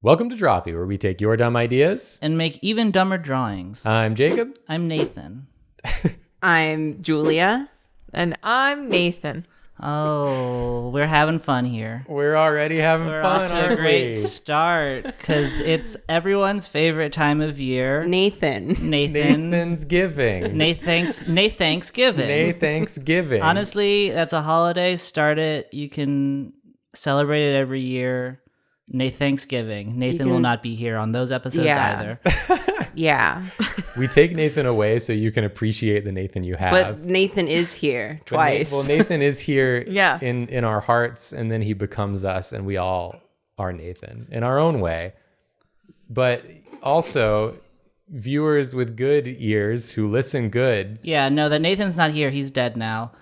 Welcome to Drawfee, where we take your dumb ideas and make even dumber drawings. I'm Jacob. I'm Nathan. I'm Julia. And I'm Nathan. Oh, we're having fun here. We're already having We're fun, off to a aren't great we? start because it's everyone's favorite time of year. Nathan. Nathanksgiving. Nathanksgiving. Nathanksgiving. Honestly, that's a holiday. Start it. You can celebrate it every year. Nathanksgiving. Nathan will not be here on those episodes either. Yeah. We take Nathan away so you can appreciate the Nathan you have. But Nathan is here twice. Nathan is here Yeah. in our hearts, and then he becomes us, and we all are Nathan in our own way. But also, viewers with good ears who listen good. Yeah, no, that Nathan's not here. He's dead now.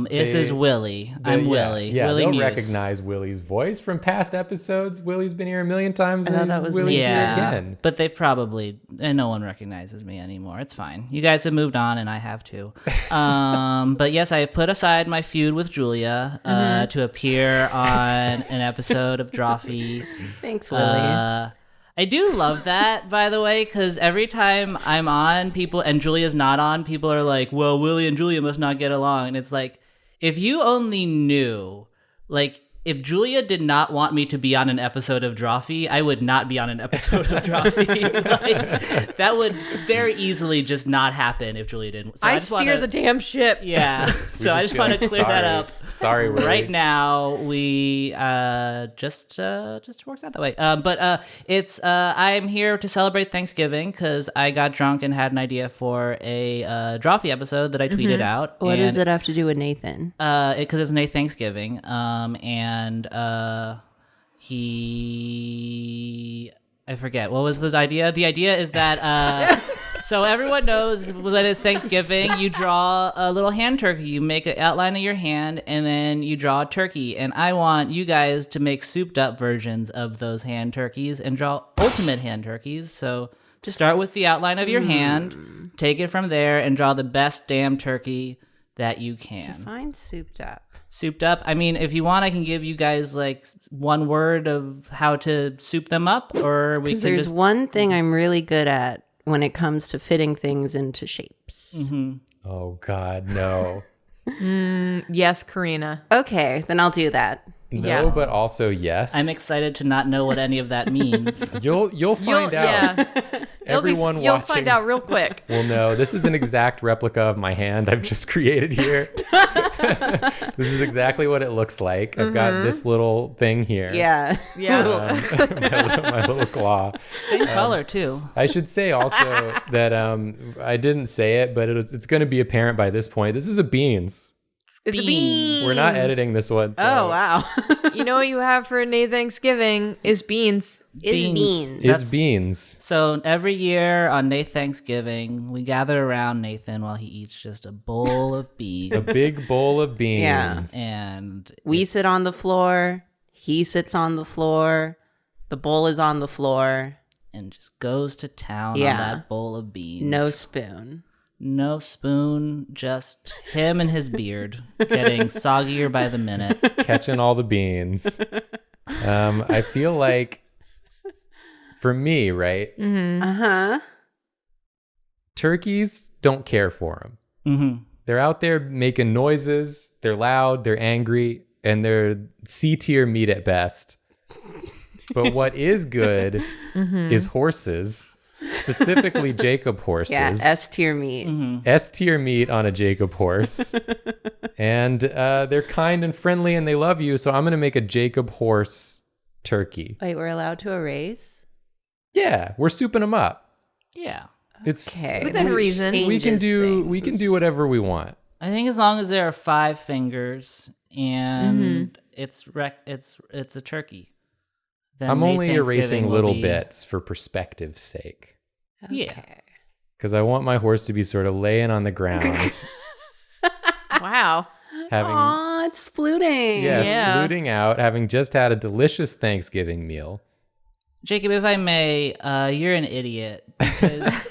This is Willie. I'm Willie. Yeah, Willie they'll Muse. recognize Willie's voice from past episodes. Willie's been here a million times, and that was Willie's here Yeah, again. but they probably, and no one recognizes me anymore. It's fine. You guys have moved on, and I have too. But yes, I put aside my feud with Julia to appear on an episode of Drawfee. Thanks, Willie. I do love that, by the way, because every time I'm on, people, and Julia's not on, people are like, well, Willie and Julia must not get along. And it's like, if you only knew, like, if Julia did not want me to be on an episode of Drawfee, I would not be on an episode of Drawfee. Like, that would very easily just not happen if Julia didn't. So I just steer the damn ship. Yeah, so I just want to clear that up. Sorry, Willie. Right now, we just works out that way. But it's I'm here to celebrate Thanksgiving because I got drunk and had an idea for a Drawfee episode that I tweeted out. What does it have to do with Nathan? Because it's Nathanksgiving. And I forget, what was the idea? The idea is that, so everyone knows that it's Thanksgiving, you draw a little hand turkey, you make an outline of your hand, and then you draw a turkey. And I want you guys to make souped up versions of those hand turkeys and draw ultimate hand turkeys. So start with the outline of your hand, take it from there, and draw the best damn turkey that you can. Define souped up. Souped up. I mean, if you want, I can give you guys like one word of how to soup them up, or we can There's just. one thing I'm really good at when it comes to fitting things into shapes. Oh, God, no. Yes, Karina. Okay, then I'll do that. No, Yeah. but also yes. I'm excited to not know what any of that means. You'll find out. Yeah. Everyone You'll watching find out real quick. will know. This is an exact replica of my hand I've just created here. This is exactly what it looks like. I've got this little thing here. Yeah. Yeah. My little claw. Same color too. I should say also that I didn't say it, but it's going to be apparent by this point. This is a beans. It's a Beans. beans. We're not editing this one. So Oh, wow. You know what you have for Nathanksgiving is beans. It's beans. It's That's- beans. So every year on Nathanksgiving, we gather around Nathan while he eats just a bowl of beans. A big bowl of beans. Yeah. And We sit on the floor. He sits on the floor. The bowl is on the floor. and just goes to town on Yeah. that bowl of beans. No spoon. No spoon, just him and his beard getting soggier by the minute. Catching all the beans. I feel like for me, right? Uh-huh. Turkeys don't care for them. Mm-hmm. They're out there making noises. They're loud. They're angry. And they're C-tier meat at best. But what is good is horses. Specifically Jacob horses. Yeah, S-tier meat. S-tier meat on a Jacob horse. And they're kind and friendly and they love you. So I'm going to make a Jacob horse turkey. Wait, we're allowed to erase? Yeah, we're souping them up. Yeah. It's Okay. Within that reason. we can changes do things. whatever we want. I think as long as there are 5 fingers and it's a turkey. Then I'm only Thanksgiving erasing will little be- bits for perspective's sake. Yeah. Okay. Because I want my horse to be sort of laying on the ground, Wow. having Aw, it's splooting. Yeah. splooting out, having just had a delicious Thanksgiving meal. Jacob, if I may, you're an idiot because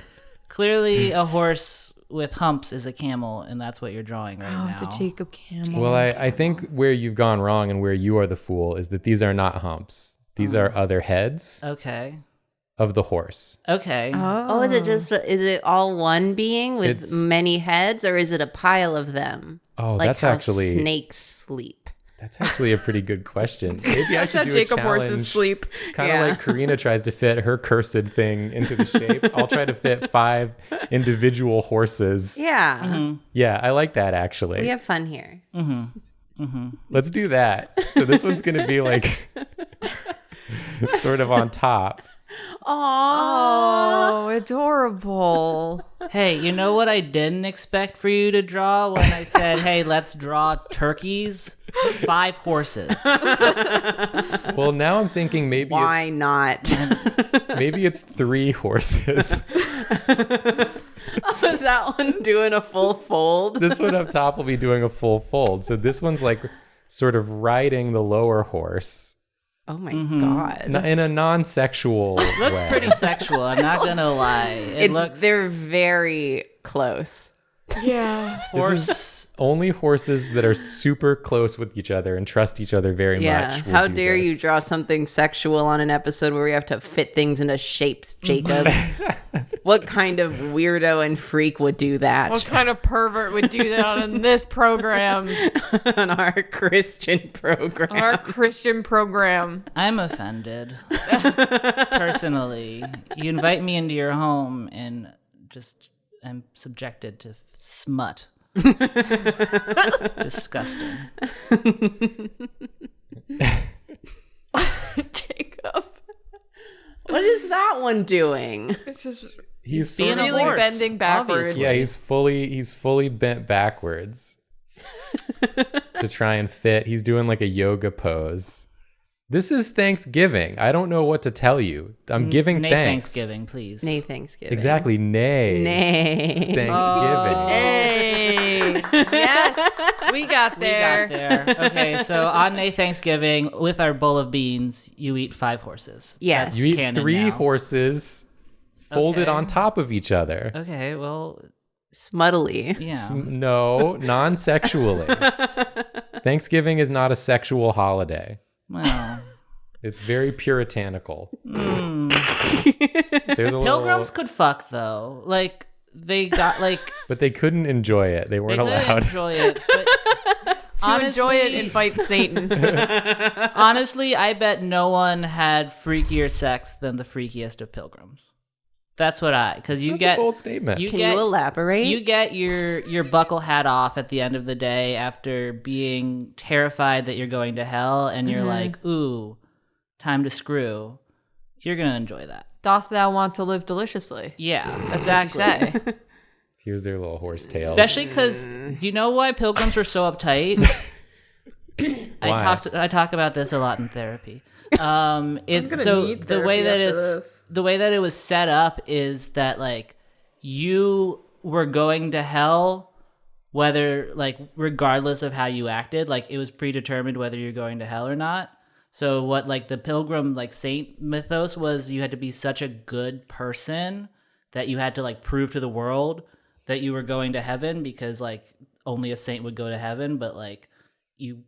clearly a horse with humps is a camel, and that's what you're drawing right Oh, now. it's a Jacob camel. Well, I think where you've gone wrong and where you are the fool is that these are not humps. These are other heads Okay. of the horse. Okay. Oh, is it all one being with It's- many heads, or is it a pile of them? Oh, Like that's how actually snakes sleep. that's actually a pretty good question. Maybe I That's how should do Jacob a challenge. horses sleep. Kind of like Karina tries to fit her cursed thing into the shape. I'll try to fit 5 individual horses. Yeah. Yeah, I like that actually. We have fun here. Let's do that. So this one's going to be like sort of on top. Oh, adorable. Hey, you know what I didn't expect for you to draw when I said, hey, let's draw turkeys? 5 horses. Well, now I'm thinking Why not? maybe it's 3 horses. Is that one doing a full fold? This one up top will be doing a full fold. So this one's like sort of riding the lower horse Oh my God. in a non-sexual Looks way. pretty sexual. I'm not going to lie. They're very close. Yeah. horse. Only horses that are super close with each other and trust each other very Yeah. much. will How do dare you this. draw something sexual on an episode where we have to fit things into shapes, Jacob? What kind of weirdo and freak would do that What kind of pervert would do that on this program? on our Christian program? On our Christian program. I'm offended. Personally. You invite me into your home and just I'm subjected to smut. Disgusting. Jacob. What is that one doing? It's just He's being sort a of really horse, bending backwards. obviously. yeah, he's fully bent backwards to try and fit. He's doing like a yoga pose. This is Thanksgiving. I don't know what to tell you. I'm giving Nay thanks. Thanksgiving, please. Nay, Thanksgiving. Exactly. Nay. Nay. Thanksgiving. Hey. Yes. We got We there. got there. Okay, so on Nay Thanksgiving, with our bowl of beans, you eat 5 horses. Yes. That's You eat canon 3 now. horses folded Okay. on top of each other. Okay, well, Smuddly. yeah. No, non-sexually. Thanksgiving is not a sexual holiday. Well, It's very puritanical. mm. There's a Pilgrims little, could fuck though. Like they got like but they couldn't enjoy it. They they weren't could allowed. enjoy it. But To enjoy it and fight Satan. honestly, I bet no one had freakier sex than the freakiest of pilgrims. That's what because you That's get a bold statement. you Can get you elaborate? you get your buckle hat off at the end of the day after being terrified that you're going to hell, and you're like, ooh, time to screw. You're gonna enjoy that. Doth thou want to live deliciously? Yeah, That's what you say. Here's their little horse tails. Especially because you know why pilgrims were so uptight. Why? I talk about this a lot in therapy. It's gonna so need the way therapy that after it's this. the way that it was set up is that like you were going to hell, whether like regardless of how you acted, like it was predetermined whether you're going to hell or not. So what like the pilgrim like saint mythos was, you had to be such a good person that you had to like prove to the world that you were going to heaven, because like only a saint would go to heaven, but like you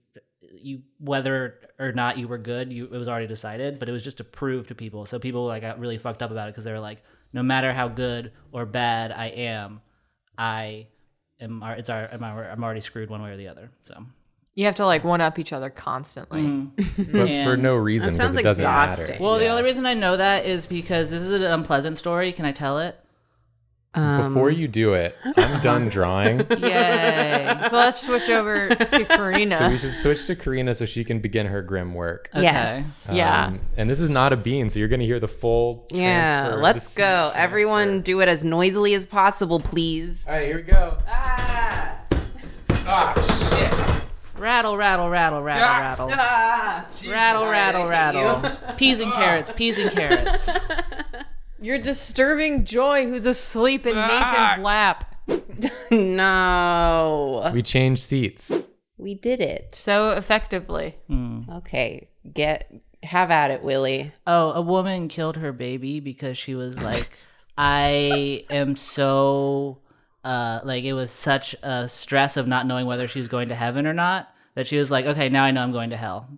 whether or not you were good, it was already decided, but it was just to prove to people. So people like got really fucked up about it because they were like, no matter how good or bad I am, I'm already screwed one way or the other. So You have to like one up each other constantly. But for no reason, That because sounds it doesn't exhausting. matter. well, the Yeah. only reason I know that is because this is an unpleasant story. Can I tell it? Before you do it, I'm done drawing. Yay. So let's switch over to Karina. So we should switch to Karina so she can begin her grim work. Okay. Yes. Yeah. And this is not a bean, so you're going to hear the full Yeah. transfer. Let's the seed go. transfer. Everyone do it as noisily as possible, please. All right, here we go. Ah. Ah, shit. Rattle, rattle, rattle, rattle, rattle. Ah. Rattle, rattle, rattle. Peas and carrots, peas and carrots. Your disturbing joy who's asleep in Nathan's lap. No. We changed seats. We did it. So effectively. Okay. Have at it, Willie. Oh, a woman killed her baby because she was like, I am so, like, it was such a stress of not knowing whether she was going to heaven or not that she was like, okay, now I know I'm going to hell.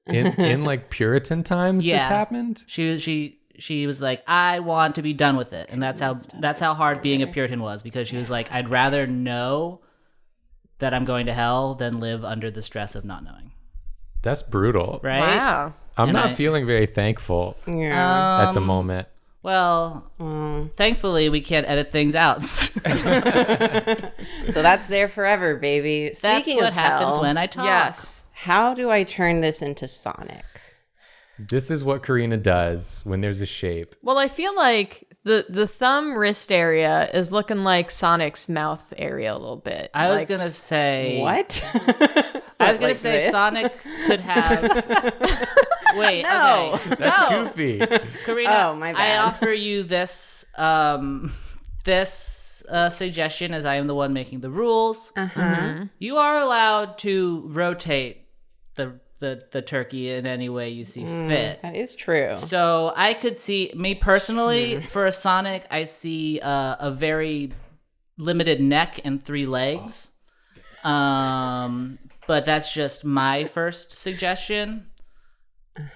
In like Puritan times this Yeah. happened? She was like, I want to be done with it, and that's how hard being a Puritan was, because she was like, I'd rather know that I'm going to hell than live under the stress of not knowing. That's brutal. Right? Wow. I'm And not feeling very thankful Yeah. at the moment. Well, thankfully we can't edit things out. So that's there forever, baby. That's Speaking what of happens hell, when I talk. Yes. how do I turn this into Sonic? This is what Karina does when there's a shape. Well, I feel like the thumb wrist area is looking like Sonic's mouth area a little bit. I was Like, gonna say What? I was gonna Like say this? Sonic could have. Wait, No. okay, That's goofy. Karina. Oh, my I bad. offer you this suggestion, as I am the one making the rules. You are allowed to rotate the turkey in any way you see fit. That is true. So I could see, me personally, for a Sonic, I see a very limited neck and 3 legs. But that's just my first suggestion.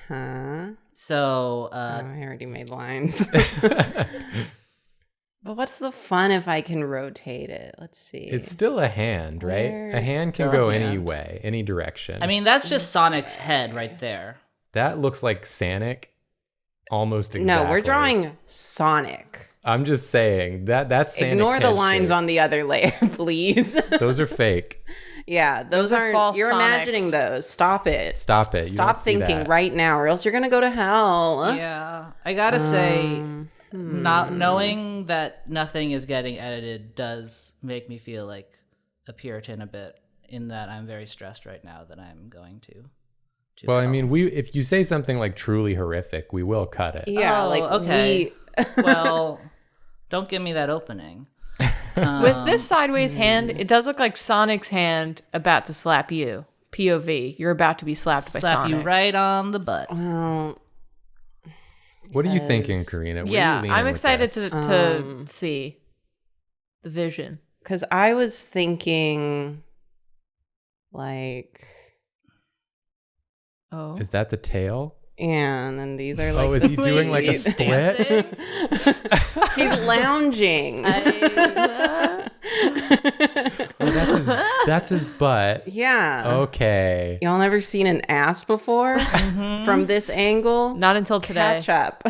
Huh? So I already made lines. But what's the fun if I can rotate it? Let's see. It's still a hand, right? Where's A hand can still go a any hand? way, any direction. I mean, that's just Sonic's head right there. that looks like Sonic almost exactly. No, we're drawing Sonic. I'm just saying that's Sonic's Ignore the head lines shape. on the other layer, please. Those are fake. Yeah, those are aren't. false You're Sonics. imagining those. Stop it. Stop it. You Stop don't see thinking that. right now, or else you're gonna go to hell. Yeah, I gotta say, not knowing that nothing is getting edited does make me feel like a Puritan a bit. In that I'm very stressed right now that I'm going to. Well, I hell. mean, if you say something like truly horrific, we will cut it. Yeah, Oh, like okay. we. Well, don't give me that opening. With this sideways hand, it does look like Sonic's hand about to slap you. POV. You're about to be slapped by Slap Sonic. you right on the butt. Well, What are you thinking, Karina? Where are Yeah, you leaning I'm with excited this? to see the vision. because I was thinking, like, Oh. Is that the tail? yeah, and then these are like. Oh, is he doing like a Wait, split? He's lounging. Oh, that's his butt. Yeah. Okay. Y'all never seen an ass before from this angle? Not until today. Catch up.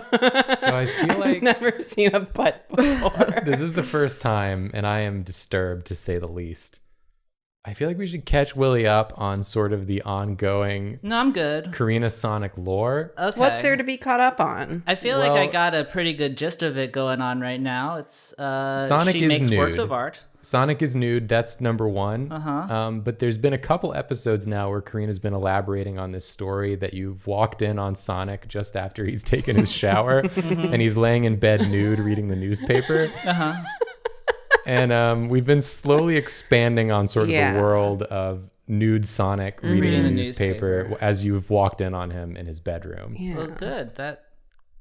So I feel like- I've never seen a butt before. This is the first time, and I am disturbed to say the least. I feel like we should catch Willie up on sort of the ongoing No, I'm good. Karina Sonic lore. Okay. What's there to be caught up on? I feel like I Well- got a pretty good gist of it going on right now. It's Sonic she is makes works nude. of art. Sonic is nude. That's number one. Uh-huh. But there's been a couple episodes now where Karina's been elaborating on this story that you've walked in on Sonic just after he's taken his shower and he's laying in bed nude reading the newspaper. Uh-huh. And we've been slowly expanding on sort of Yeah. the world of nude Sonic reading the the newspaper newspaper. as you've walked in on him in his bedroom. Yeah. Well, good. That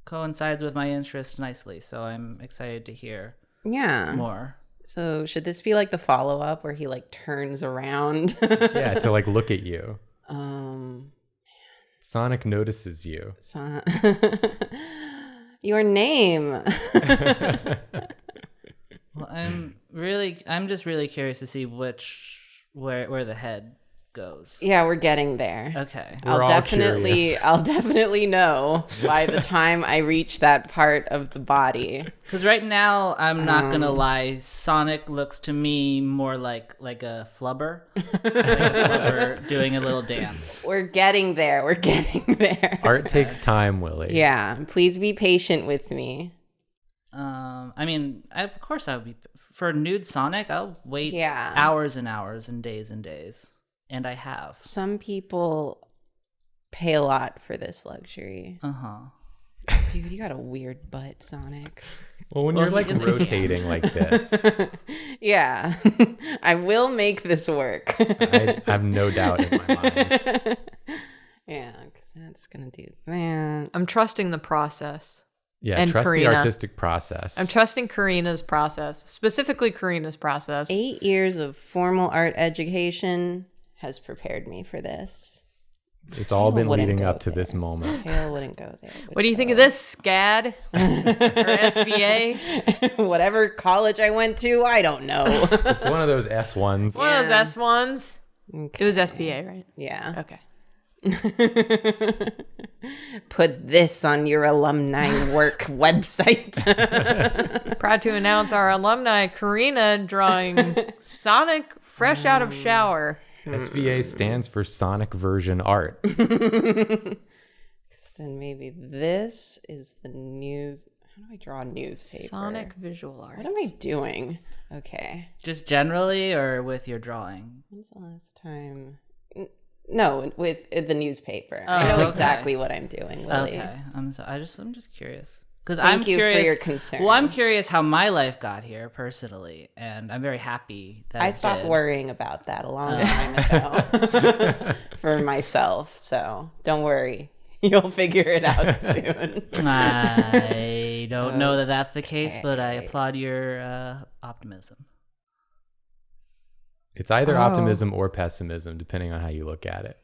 coincides with my interest nicely, so I'm excited to hear Yeah. more. So should this be like the follow-up where he like turns around? Yeah, to like look at you. Um, Sonic notices you. your name. Well, I'm just really curious to see where the head goes. Yeah, we're getting there. Okay. We're all curious. I'll definitely know by the time I reach that part of the body. Because right now, I'm not gonna lie, Sonic looks to me more like a flubber, doing a little dance. We're getting there. We're getting there. Art takes time, Willie. Yeah, please be patient with me. I mean, of course I would be for nude Sonic. I'll wait Yeah. hours and hours and days, and I have. Some people pay a lot for this luxury. Dude, you got a weird butt, Sonic. Well, when Well, you're like he is a- rotating like this, Yeah, I will make this work. I have no doubt in my mind. Yeah, because that's gonna do that. I'm trusting the process. Yeah, And trust Karina. the artistic process. I'm trusting Karina's process, specifically Karina's process. 8 years of formal art education has prepared me for this. It's all been wouldn't leading go up to there. this moment. Tail wouldn't go there. What do you think of this, SCAD or SVA? Whatever college I went to, I don't know. It's one of those S1s. One of those S1s. Okay. It was SVA, right? Yeah. Okay. Put this on your alumni work website. Proud to announce our alumni Karina drawing Sonic fresh out of shower. SVA stands for Sonic Version Art. Then maybe this is the news. How do I draw a newspaper? Sonic visual arts. What am I doing? Okay. Just generally or with your drawing? When's the last time? No, with the newspaper. Oh, I know okay. exactly what I'm doing, Willie. Okay, I'm just curious because Thank I'm you curious for your concern. Well, I'm curious how my life got here personally, and I'm very happy that I it stopped did. worrying about that a long time ago for myself. So don't worry, you'll figure it out soon. I don't know that that's the case, but I Okay. applaud your optimism. It's either optimism or pessimism, depending on how you look at it.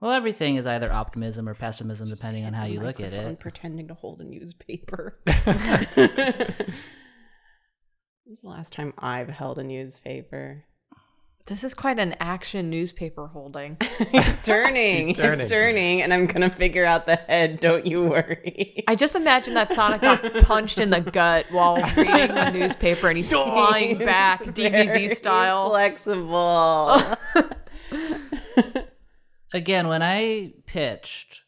Well, everything is either optimism or pessimism, depending on how you look at Microphone it. Pretending to hold a newspaper. When's the last time I've held a newspaper? This is quite an action newspaper holding. It's turning. It's turning. It's turning, and I'm gonna figure out the head. Don't you worry. I just imagine that Sonic got punched in the gut while reading the newspaper and he's flying back Very DBZ style. Flexible. Again, when I pitched,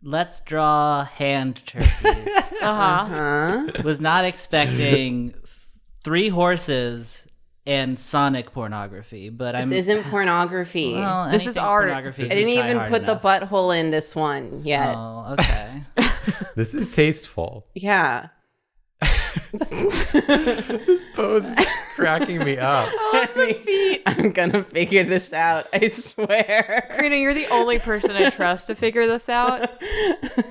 let's draw hand turkeys, Uh-huh. was not expecting 3 horses and Sonic pornography, but This isn't pornography. well, This is anything's art. pornography I if you didn't try even hard put the enough. butthole in this one yet. Oh, okay. This is tasteful. Yeah. This pose is cracking me up. I'm gonna figure this out. I swear. Karina, you're the only person I trust to figure this out.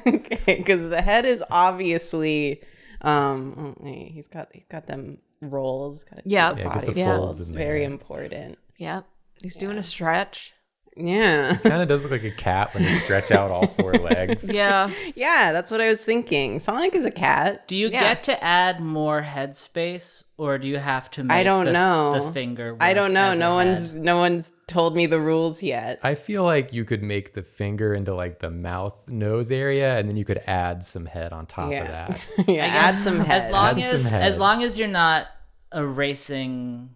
Okay, because the head is obviously, he's got them rolls. Got Yep. the Yeah, get body the folds folds. in Very there. important. Yep. He's doing a stretch. Yeah. Kind of does look like a cat when you stretch out all 4 legs. Yeah. Yeah, that's what I was thinking. Sonic is a cat. Do you Yeah. get to add more head space, or do you have to make I don't know. the finger work I don't know. as a No head? one's told me the rules yet. I feel like you could make the finger into like the mouth nose area, and then you could add some head on top of Yeah. that. Yeah, I add guess some head. Add some head. as long as you're not erasing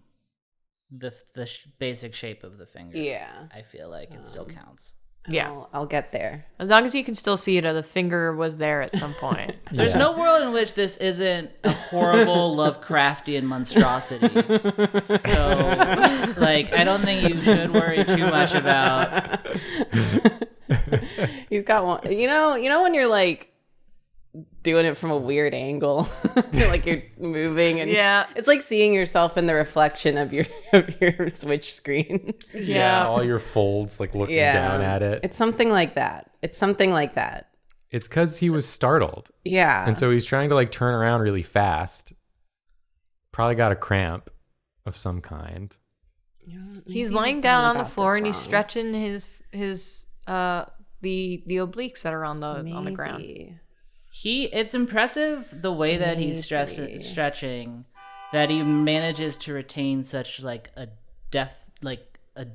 the basic shape of the finger. Yeah. I feel like it still counts. Yeah. I'll get there. As long as you can still see it, the finger was there at some point. There's Yeah. no world in which this isn't a horrible Lovecraftian monstrosity. So, like, I don't think you should worry too much about. He's got one. You know when you're like doing it from a weird angle, like you're moving, and Yeah. it's like seeing yourself in the reflection of your Switch screen. Yeah, all your folds like looking down at it. It's something like that. It's something like that. It's because he was startled. Yeah. And so he's trying to like turn around really fast. Probably got a cramp of some kind. He's lying down on the floor and he's stretching his the obliques that are on the ground. It's impressive the way that he's stretching, that he manages to retain such like a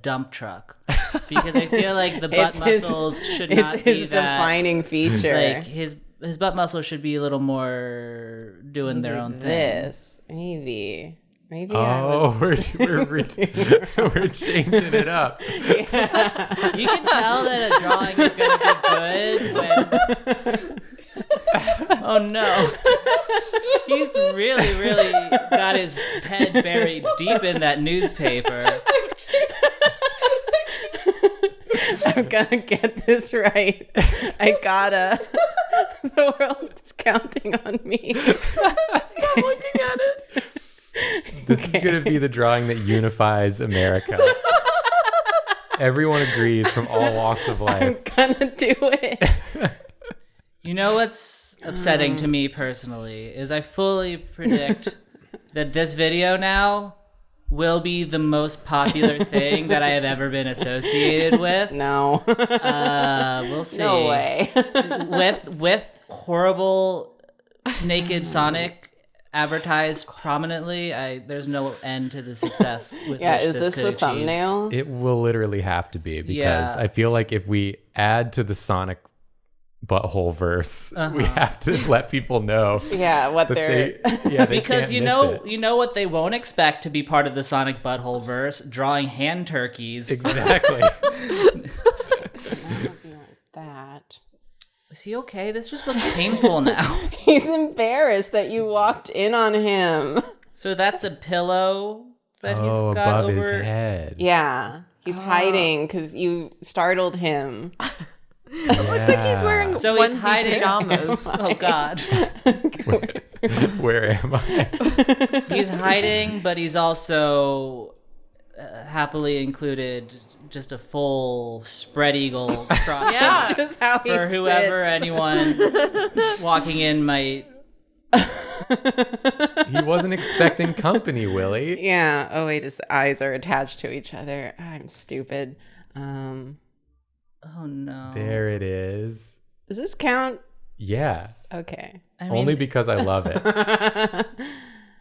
dump truck, because I feel like the butt muscles should not it's be his that defining feature. like his butt muscles should be a little more doing their own thing. This maybe I Oh, was... we're changing it up. You can tell that a drawing is going to be good when. Oh no. He's really got his head buried deep in that newspaper. I'm gonna get this right. I gotta. The world is counting on me. Stop looking at it. This is going to be the drawing that unifies America. Everyone agrees from all walks of life. I'm gonna do it. You know what's upsetting to me personally is I fully predict that this video now will be the most popular thing that I have ever been associated with. No. We'll see. No way. With horrible naked Sonic advertised prominently, there's no end to the success with Yeah, which is this could the achieve. thumbnail? It will literally have to be because Yeah. I feel like if we add to the Sonic butthole verse, we have to let people know Yeah, what that they're... they Because can't you miss know it. you know what they won't expect to be part of the Sonic butthole verse, drawing hand turkeys. Exactly. that. Is he okay? This just looks painful now. He's embarrassed that you walked in on him. So that's a pillow that Oh, he's got above over. his head. Yeah, he's hiding because you startled him. Looks like he's wearing So he's onesie hiding. pajamas. Oh God. Where am I? He's hiding, but he's also happily included just a full spread eagle cross Yeah. That's just how he for whoever, sits. anyone walking in might. He wasn't expecting company, Willie. Yeah. Oh wait, his eyes are attached to each other. I'm stupid. Oh no. There it is. Does this count? Yeah. Okay. I mean, Only because I love it. I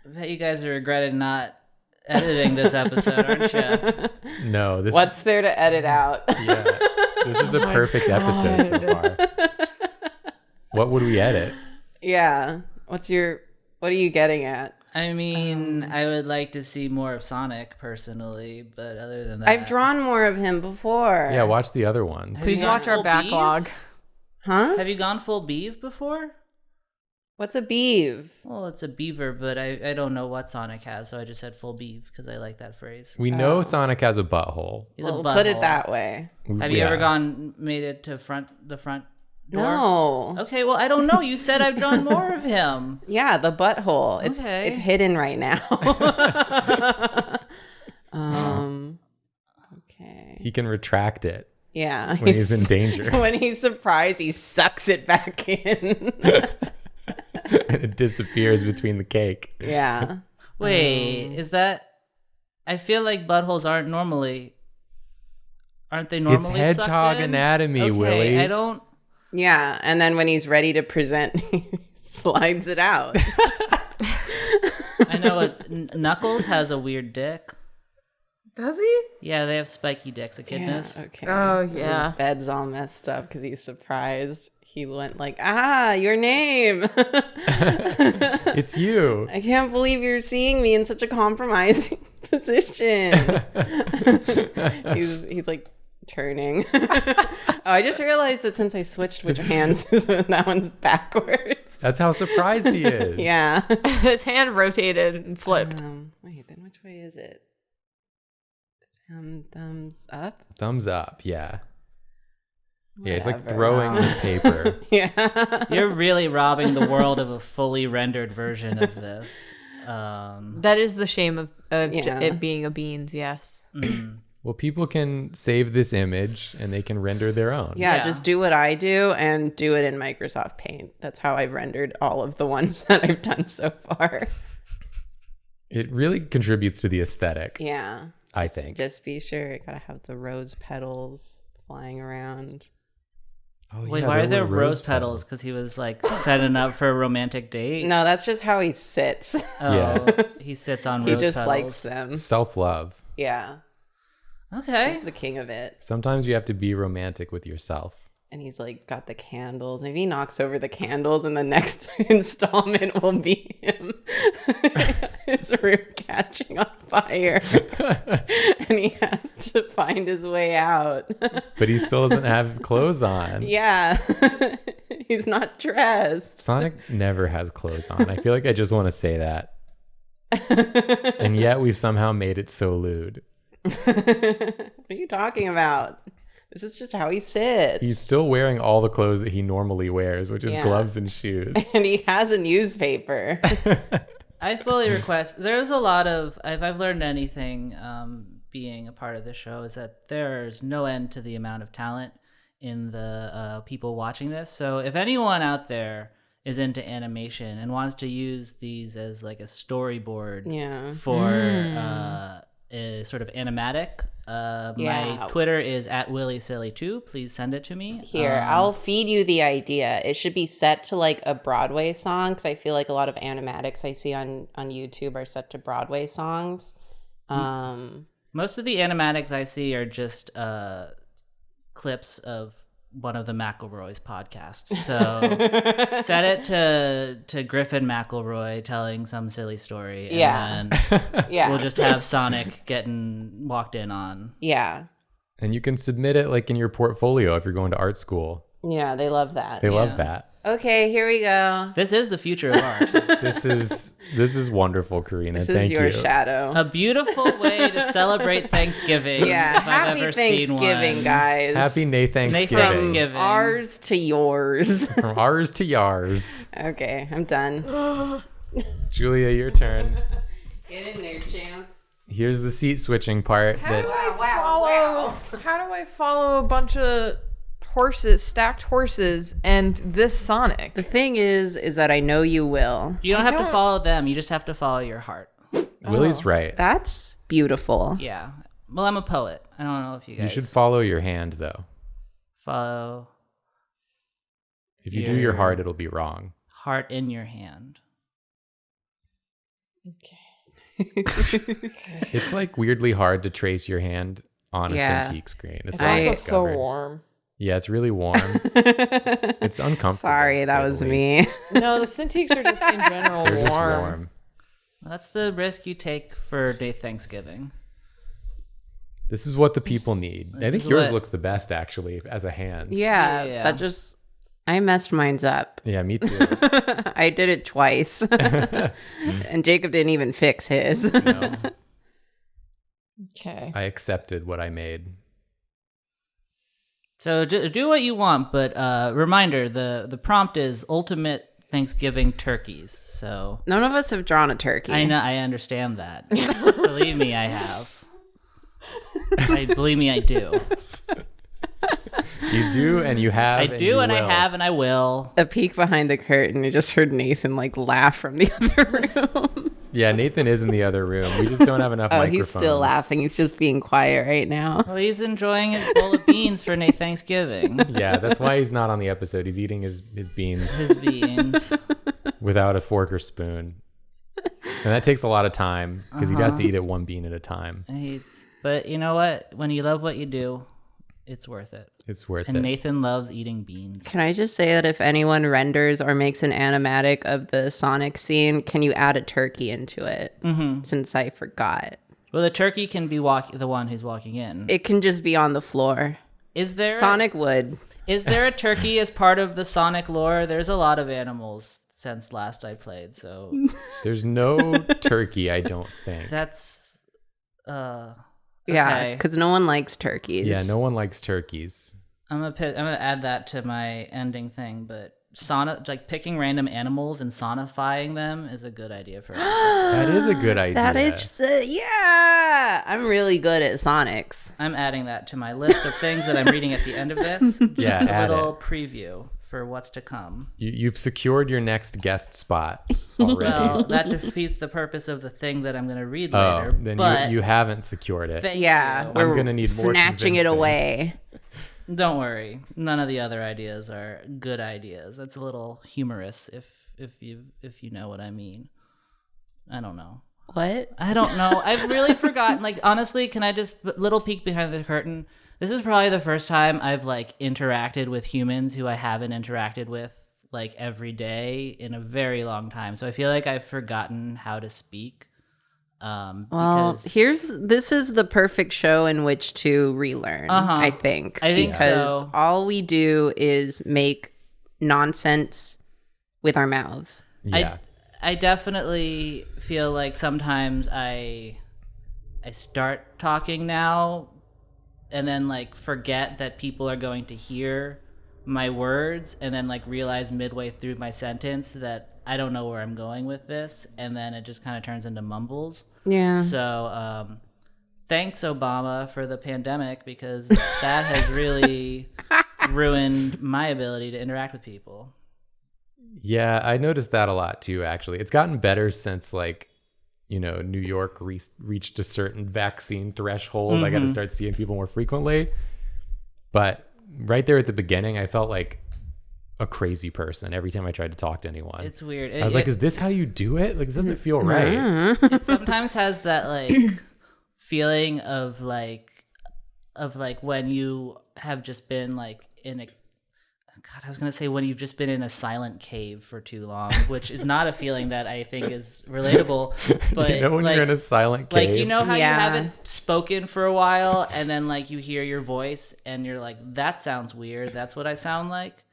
bet you guys are regretting not editing this episode, aren't you? No, this What's there to edit out? yeah. This is a perfect episode so far. What would we edit? Yeah. What are you getting at? I mean, I would like to see more of Sonic personally, but other than that, I've drawn more of him before. Yeah, watch the other ones. Please Yeah. watch our Full backlog. Huh? Have you gone full beeve before? What's a beeve? Well, it's a beaver, but I don't know what Sonic has, so I just said full beeve because I like that phrase. We know Sonic has a butthole. He's Well, a put it butthole. that way. Have you Yeah. ever made it to the front door? No. Okay, well, I don't know. You said I've drawn more of him. Yeah, the butthole. Okay. It's hidden right now. Okay. He can retract it Yeah. when he's in danger. When he's surprised, he sucks it back in. And it disappears between the cake. Yeah. Wait, is that? I feel like buttholes aren't they normally It's hedgehog sucked in? anatomy, Okay, Willie. I don't. Yeah. And then when he's ready to present, he slides it out. I know Knuckles has a weird dick. Does he? Yeah, they have spiky dicks, echidnas. Yeah, okay. Oh, yeah. His bed's all messed up because he's surprised. He went like, your name. It's you. I can't believe you're seeing me in such a compromising position. he's like turning. I just realized that since I switched which hands, that one's backwards. That's how surprised he is. Yeah. His hand rotated and flipped. Wait, then which way is it? Thumbs up? Thumbs up, yeah. Yeah, he's like Whatever. throwing the paper. Yeah. You're really robbing the world of a fully rendered version of this. That is the shame of Yeah. it being a beans, yes. Well, people can save this image and they can render their own. Yeah, Yeah. just do what I do and do it in Microsoft Paint. That's how I've rendered all of the ones that I've done so far. It really contributes to the aesthetic, Yeah. I think. Just be sure. Gotta have the rose petals flying around. Oh, Wait, yeah, why are there were rose petals? Because he was like setting up for a romantic date. No, that's just how he sits. Oh, Yeah. he sits on He rose just petals. likes them. Self-love. Yeah. Okay. He's the king of it. Sometimes you have to be romantic with yourself. And he's like got the candles. Maybe he knocks over the candles and the next installment will be him. His room catching on fire. And he has to find his way out. But he still doesn't have clothes on. Yeah. He's not dressed. Sonic never has clothes on. I feel like I just want to say that. And yet we've somehow made it so lewd. What are you talking about? This is just how he sits. He's still wearing all the clothes that he normally wears, which is Yeah. gloves and shoes. And he has a newspaper. I fully request. There's a lot of. If I've learned anything, being a part of this show, is that there's no end to the amount of talent in the people watching this. So if anyone out there is into animation and wants to use these as like a storyboard for a sort of animatic. My Twitter is @WillieSilly2. Please send it to me. Here, I'll feed you the idea. It should be set to like a Broadway song, because I feel like a lot of animatics I see on YouTube are set to Broadway songs. Most of the animatics I see are just clips of one of the McElroy's podcasts. So set it to Griffin McElroy telling some silly story. And then we'll just have Sonic getting walked in on. Yeah. And you can submit it like in your portfolio if you're going to art school. Yeah, they love that. They love that. Okay, here we go. This is the future of art. This is wonderful, Karina. Thank you. This is your shadow. A beautiful way to celebrate Thanksgiving. Yeah, happy Thanksgiving, guys. Happy Nathanksgiving. Thanksgiving. Ours to yours. From ours to yours. Okay, I'm done. Julia, your turn. Get in there, champ. Here's the seat switching part. How do I follow a bunch of stacked horses and this Sonic? The thing is that I know you will. You don't have to follow them. You just have to follow your heart. Willie's right. That's beautiful. Yeah. Well, I'm a poet. I don't know if you guys. You should follow your hand, though. Follow. If you do your heart, it'll be wrong. Heart in your hand. Okay. It's like weirdly hard to trace your hand on a Cintiq screen. It's also so warm. Yeah, it's really warm. It's uncomfortable. Sorry, that was me. No, the Cintiqs are just in general They're warm. just warm. That's the risk you take for Thanksgiving. This is what the people need. I think yours looks the best, actually, as a hand. Yeah. I messed mine up. Yeah, me too. I did it twice. And Jacob didn't even fix his. No. Okay. I accepted what I made. So do what you want, but reminder, the prompt is ultimate Thanksgiving turkeys. So None of us have drawn a turkey. I know, I understand that. Believe me, I have. Believe me, I do. You do, and you have. I do, and I have, and I will. A peek behind the curtain. You just heard Nathan like laugh from the other room. Yeah, Nathan is in the other room. We just don't have enough microphones. He's still laughing. He's just being quiet right now. Well, he's enjoying his bowl of beans for Thanksgiving. Yeah, that's why he's not on the episode. He's eating his beans. His beans. Without a fork or spoon. And that takes a lot of time because he has to eat it one bean at a time. But you know what? When you love what you do, it's worth it. It's worth and it. Nathan loves eating beans. Can I just say that if anyone renders or makes an animatic of the Sonic scene, can you add a turkey into it? Mm-hmm. Since I forgot. Well, the turkey can be the one who's walking in. It can just be on the floor. Is there Sonic would. Is there a turkey as part of the Sonic lore? There's a lot of animals since last I played, so there's no turkey, I don't think. That's Yeah, because no one likes turkeys. Yeah, no one likes turkeys. I'm gonna add that to my ending thing, but picking random animals and sonifying them is a good idea for us. That is a good idea. That is, yeah. I'm really good at Sonics. I'm adding that to my list of things that I'm reading at the end of this. Just a little preview for what's to come. You've secured your next guest spot already. Well, that defeats the purpose of the thing that I'm going to read later. Then but you haven't secured it. Yeah, I'm going to need more snatching it away. Don't worry. None of the other ideas are good ideas. That's a little humorous if you know what I mean. I don't know. What? I don't know. I've really forgotten. Like, honestly, can I just little peek behind the curtain? This is probably the first time I've like interacted with humans who I haven't interacted with like every day in a very long time. So I feel like I've forgotten how to speak. Well, this is the perfect show in which to relearn. I think because so. All we do is make nonsense with our mouths. Yeah. I definitely feel like sometimes I start talking now and then like forget that people are going to hear my words and then like realize midway through my sentence that I don't know where I'm going with this, and then it just kind of turns into mumbles. Yeah. So thanks Obama for the pandemic, because that has really ruined my ability to interact with people. Yeah, I noticed that a lot too, actually. It's gotten better since like, New York reached a certain vaccine threshold. I got to start seeing people more frequently. But right there at the beginning, I felt like a crazy person every time I tried to talk to anyone. It's weird. I was like, is this how you do it? Like, this doesn't feel right. It sometimes has that like feeling of like when you have just been like in a I was gonna say when you've just been in a silent cave for too long, which is not a feeling that I think is relatable. But when like, you're in a silent cave, like how you haven't spoken for a while, and then like you hear your voice, and you're like, that sounds weird. That's what I sound like.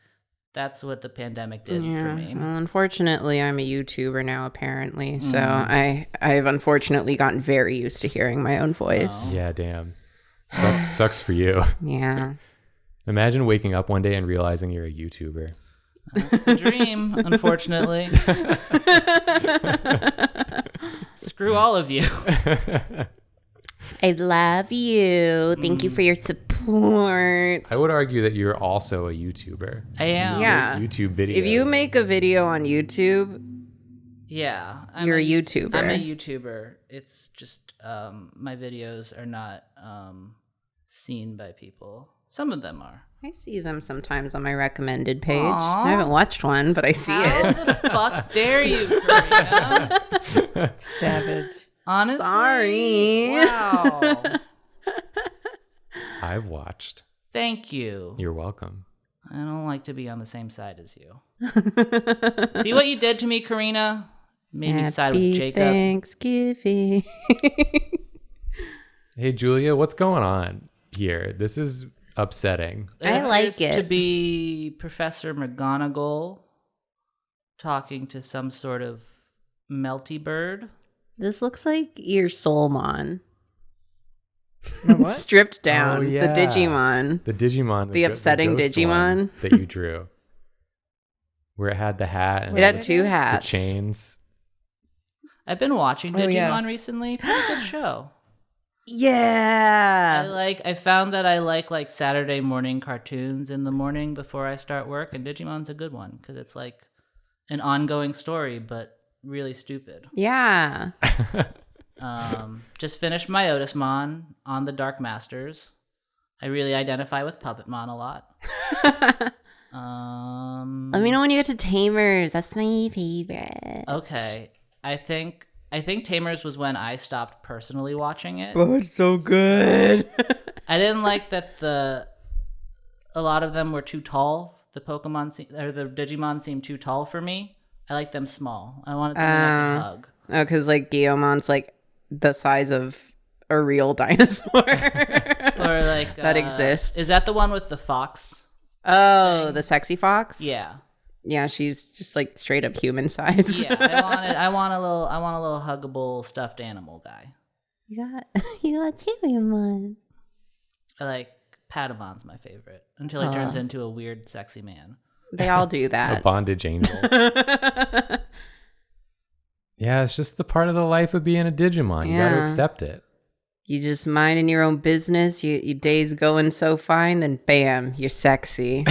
That's what the pandemic did for me. Well, unfortunately, I'm a YouTuber now, apparently. So I've unfortunately gotten very used to hearing my own voice. Yeah, damn. Sucks for you. Yeah. Imagine waking up one day and realizing you're a YouTuber. That's the dream, unfortunately. Screw all of you. I love you. Thank you for your support. I would argue that you're also a YouTuber. I am. Yeah. YouTube videos. If you make a video on YouTube, Yeah. you're a YouTuber. I'm a YouTuber. It's just my videos are not seen by people. Some of them are. I see them sometimes on my recommended page. Aww. I haven't watched one, but I see How it. the fuck dare you, Karina? Savage. Honestly. Sorry. Wow. I've watched. Thank you. You're welcome. I don't like to be on the same side as you. See what you did to me, Karina? Made me side with Jacob. Thanksgiving. Hey, Julia, what's going on here? This is upsetting. I like appears it. to be Professor McGonagall talking to some sort of melty bird. This looks like your Soulmon. What? Stripped down. Oh, yeah. The Digimon. The Digimon. The upsetting ghost Digimon. one that you drew. Where it had the hat and It had the, two the hats. chains. I've been watching Digimon yes. recently. Pretty good show. Yeah. I found that I like Saturday morning cartoons in the morning before I start work, and Digimon's a good one because it's like an ongoing story but really stupid. Yeah. Just finished my Otismon on the Dark Masters. I really identify with Puppetmon a lot. Let me know when you get to Tamers. That's my favorite. Okay, I think Tamers was when I stopped personally watching it. Oh, it's so good. I didn't like that a lot of them were too tall. The the Digimon seemed too tall for me. I like them small. I wanted something I could hug. Oh, because like Guillomon's like the size of a real dinosaur. Or like that exists. Is that the one with the fox? Oh, the sexy fox? Yeah. Yeah, she's just like straight up human size. Yeah, I want a little huggable stuffed animal guy. You got Digimon. I like Patamon's my favorite until he turns into a weird sexy man. They all do A that. bondage angel. Yeah, it's just the part of the life of being a Digimon. You gotta Yeah. accept it. You just minding your own business. Your day's going so fine, then bam, you're sexy.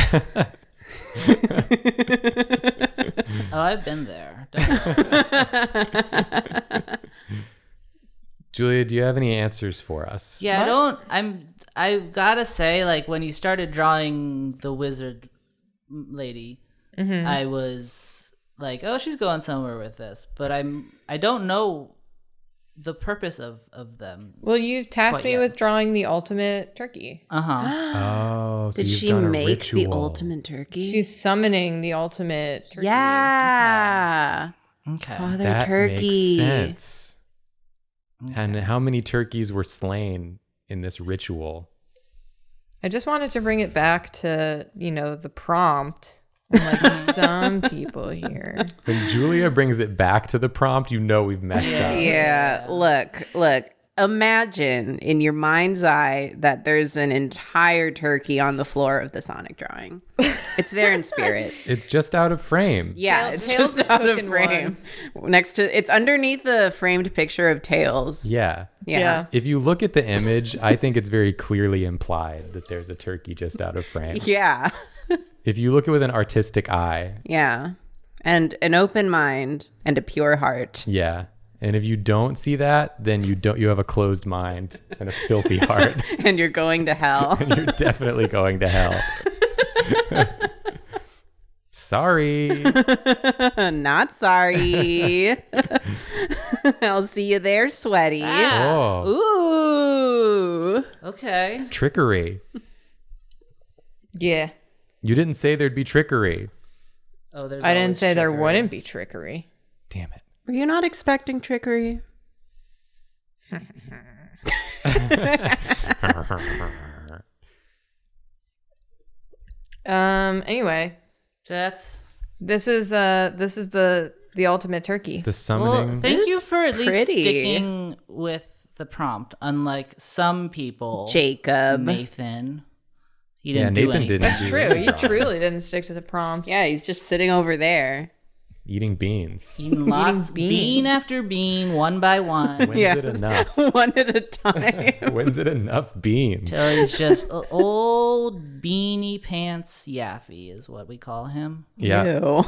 Oh, I've been there. Julia, do you have any answers for us? Yeah, I gotta say, like, when you started drawing the wizard lady, I was like, oh, she's going somewhere with this. But I don't know the purpose of them. Well, you've tasked Quite me yet. with drawing the ultimate turkey. Oh, so Did you've she done a make the ritual. ultimate turkey? She's summoning the ultimate turkey. Yeah. Okay. Father That turkey. makes sense. And how many turkeys were slain in this ritual? I just wanted to bring it back to, the prompt. Like some people here. When Julia brings it back to the prompt, you know we've messed up. Yeah. Look. Imagine in your mind's eye that there's an entire turkey on the floor of the Sonic drawing. It's there in spirit. It's just out of frame. Yeah, Tails it's is just out of cooking frame. It's underneath the framed picture of Tails. Yeah. Yeah. If you look at the image, I think it's very clearly implied that there's a turkey just out of frame. Yeah. If you look at it with an artistic eye, Yeah. And an open mind and a pure heart. Yeah. And if you don't see that, then you have a closed mind and a filthy heart. And you're going to hell. And you're definitely going to hell. Sorry. Not sorry. I'll see you there, sweaty. Oh, Ooh. Okay. trickery. Yeah. You didn't say there'd be trickery. Oh, there's I didn't always say there trickery. wouldn't be trickery. Damn it. Were you not expecting trickery? Anyway, That's this is the ultimate turkey. The summoning. well. Thank you It's for at least pretty. sticking with the prompt. Unlike some people, Jacob. Nathan, he Yeah, didn't do Nathan anything. didn't. That's do true. any You prompts. truly didn't stick to the prompt. Yeah, he's just sitting over there. Eating beans. Eating lots, beans. bean after bean, one by one. When's it enough? One at a time. When's it enough beans? Till he's just old beanie pants Yaffee is what we call him. Yeah, Ew.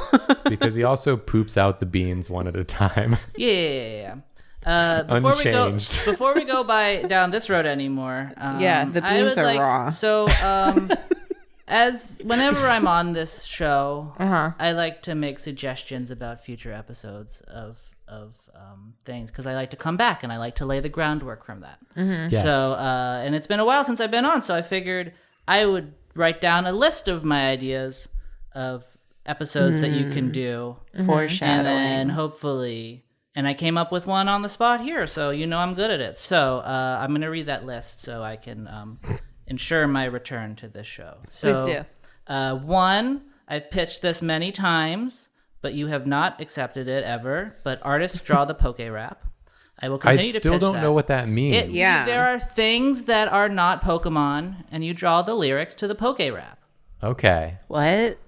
because he also poops out the beans one at a time. Yeah. Unchanged. Before we go down this road anymore, Yes. The I beans would are like- raw. So, as whenever I'm on this show, I like to make suggestions about future episodes of things because I like to come back and I like to lay the groundwork from that. Yes. So, and it's been a while since I've been on, so I figured I would write down a list of my ideas of episodes that you can do, and Foreshadowing. then hopefully. And I came up with one on the spot here, so you know I'm good at it. So I'm going to read that list so I can ensure my return to this show. So, Please do. One, I've pitched this many times, but you have not accepted it ever. But artists draw the poke rap. I will I continue to still pitch don't that. know what that means. Yeah. There are things that are not Pokemon, and you draw the lyrics to the poke rap. Okay. What?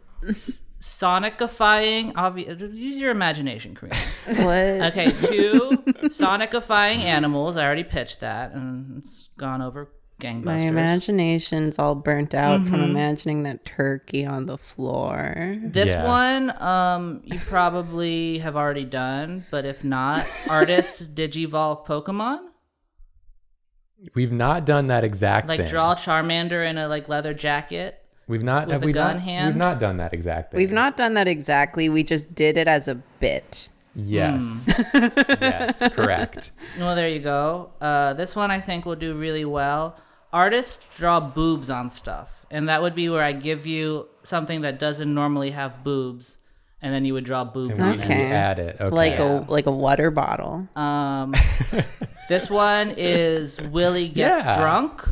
Sonicifying, use your imagination, Karina. What? Okay, 2, sonicifying animals. I already pitched that, and it's gone over gangbusters. My imagination's all burnt out from imagining that turkey on the floor. This Yeah. one, you probably have already done, but if not, artists digivolve Pokemon. We've not done that exact Like thing. draw Charmander in a leather jacket. We've not. with Have a we gun not? hand? We've not done that exact thing. We've not done that exactly. We just did it as a bit. Yes. Yes. Correct. Well, there you go. This one I think will do really well. Artists draw boobs on stuff, and that would be where I give you something that doesn't normally have boobs, and then you would draw boobs And on we, it. we Okay. add it. Okay. Like a water bottle. This one is Willie gets Yeah. drunk.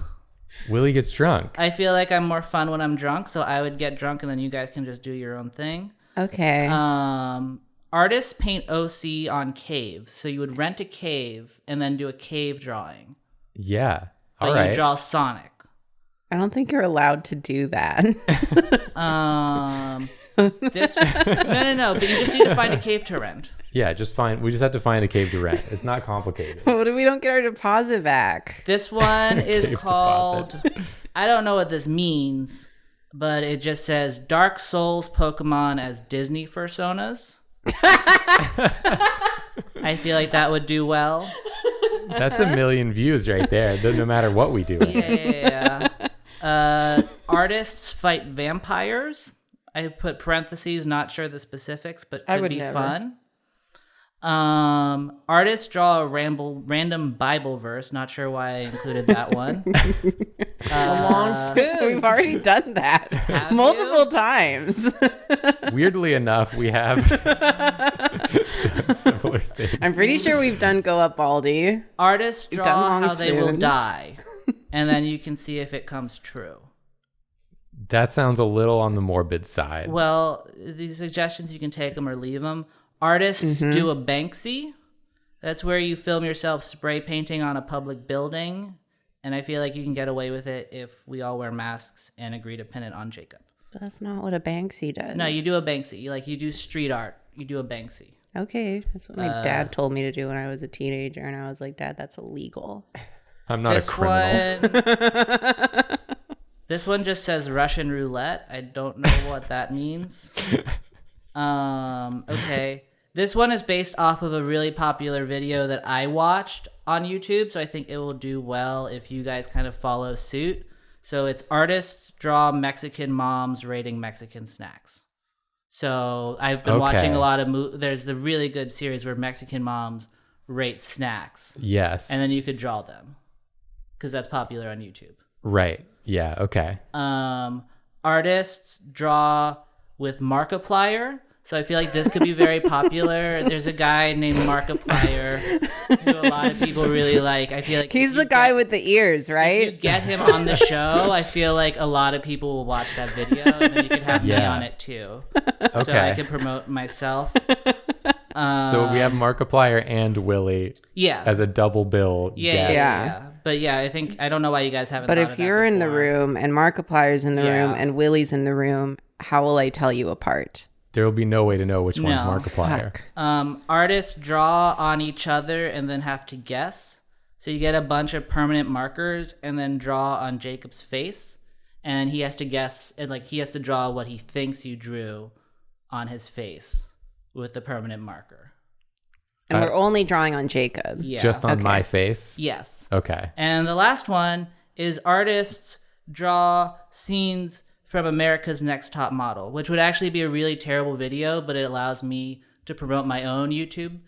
Willie gets drunk. I feel like I'm more fun when I'm drunk, so I would get drunk and then you guys can just do your own thing. Okay. Artists paint OC on caves. So you would rent a cave and then do a cave drawing. Yeah. But All you right. draw Sonic. I don't think you're allowed to do that. This no, but you just need to find a cave to rent. Yeah. We just have to find a cave to rent. It's not complicated. What if we don't get our deposit back? This one is Cave called deposit. I don't know what this means, but it just says Dark Souls Pokemon as Disney personas. I feel like that would do well. That's a million views right there. No matter what we do. Yeah. Artists fight vampires. I put parentheses, not sure the specifics, but I could would be never. fun. Artists draw a random Bible verse. Not sure why I included that one. A long spoon. We've already done that Have multiple you? times. Weirdly enough, we have done similar things. I'm pretty sure we've done Go Up Baldy. Artists We've draw done long how they will spoons. die, and then you can see if it comes true. That sounds a little on the morbid side. Well, these suggestions, you can take them or leave them. Artists do a Banksy. That's where you film yourself spray painting on a public building. And I feel like you can get away with it if we all wear masks and agree to pin it on Jacob. But that's not what a Banksy does. No, you do a Banksy. Like you do street art. You do a Banksy. Okay, that's what my dad told me to do when I was a teenager, and I was like, Dad, that's illegal. I'm not This a criminal. one, this one just says Russian roulette. I don't know what that means. Okay. This one is based off of a really popular video that I watched on YouTube, so I think it will do well if you guys kind of follow suit. So it's artists draw Mexican moms rating Mexican snacks. So I've been watching a lot of there's the really good series where Mexican moms rate snacks. Yes. And then you could draw them because that's popular on YouTube. Right. Yeah. Okay. Artists draw with Markiplier. So I feel like this could be very popular. There's a guy named Markiplier who a lot of people really like. I feel like He's the guy with the ears, if you right? get him on the show, I feel like a lot of people will watch that video, and then you could have me on it too. Okay. So I could promote myself. So we have Markiplier and Willie Yeah. as a double bill guest. Yeah. But yeah, I don't know why you guys haven't. But thought if of that you're in the before. room and Markiplier's in the Yeah. room and Willie's in the room, how will I tell you apart? There will be no way to know which one's No. Markiplier. Artists draw on each other and then have to guess. So you get a bunch of permanent markers and then draw on Jacob's face, and he has to guess, and like he has to draw what he thinks you drew on his face with the permanent marker. And we're only drawing on Jacob. Yeah. Just on Okay. my face? Yes. Okay. And the last one is artists draw scenes from America's Next Top Model, which would actually be a really terrible video, but it allows me to promote my own YouTube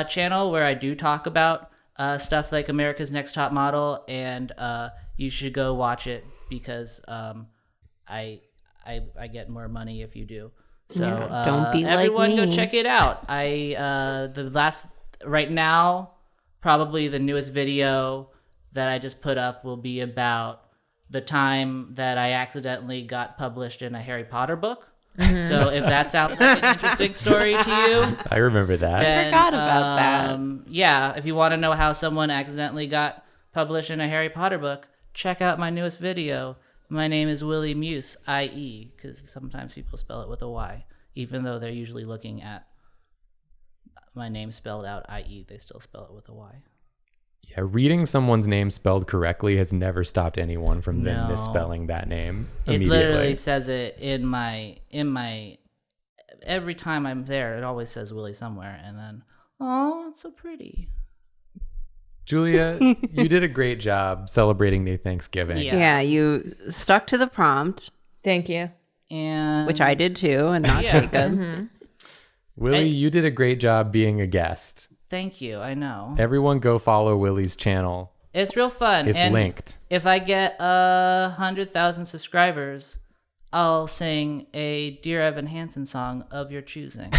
channel where I do talk about stuff like America's Next Top Model, and you should go watch it because I get more money if you do. So Yeah, don't be like everyone go me. check it out. Right now, probably the newest video that I just put up will be about the time that I accidentally got published in a Harry Potter book. So if that sounds like an interesting story to you, I remember that. then, forgot about that. Yeah, if you want to know how someone accidentally got published in a Harry Potter book, check out my newest video. My name is Willie Muse, I-E, because sometimes people spell it with a Y, even though they're usually looking at my name spelled out I-E, they still spell it with a Y. Yeah, reading someone's name spelled correctly has never stopped anyone from then No. misspelling that name It immediately. literally says it in my every time I'm there, it always says Willie somewhere, and then, oh, it's so pretty. Julia, you did a great job celebrating Nathanksgiving. Yeah. Yeah, you stuck to the prompt, Thank you. And which I did too, and not Yeah. Jacob. Willie, you did a great job being a guest. Thank you. I know. Everyone go follow Willie's channel. It's real fun. It's and linked. If I get 100,000 subscribers, I'll sing a Dear Evan Hansen song of your choosing.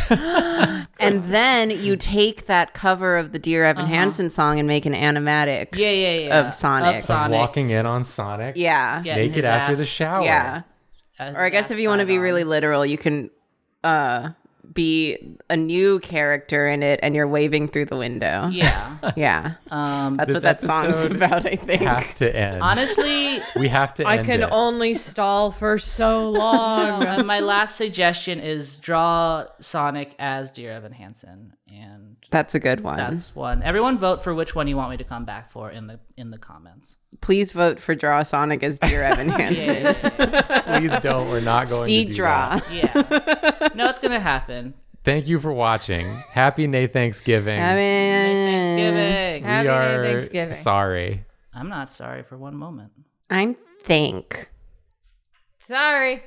And then you take that cover of the Dear Evan Hansen song and make an animatic. Yeah. Of Sonic. Of walking in on Sonic. Yeah. Getting Make it his after ass- the shower. Yeah. Or I guess if you want to be really literal, you can be a new character in it and you're waving through the window. Yeah. Yeah. That's This what that song's episode about, I think. Has to end. Honestly, we have to I end can it. only stall for so long. my last suggestion is draw Sonic as Dear Evan Hansen, and That's a good one. that's one. Everyone vote for which one you want me to come back for in the comments. Please vote for Draw Sonic as Dear Evan Hansen. Please don't. We're not going Speed to do draw. that. Yeah. No, it's gonna happen. Thank you for watching. Happy Nathanksgiving. Thanksgiving. Happy we are Thanksgiving. sorry. I'm not sorry for one moment. I'm think. Sorry.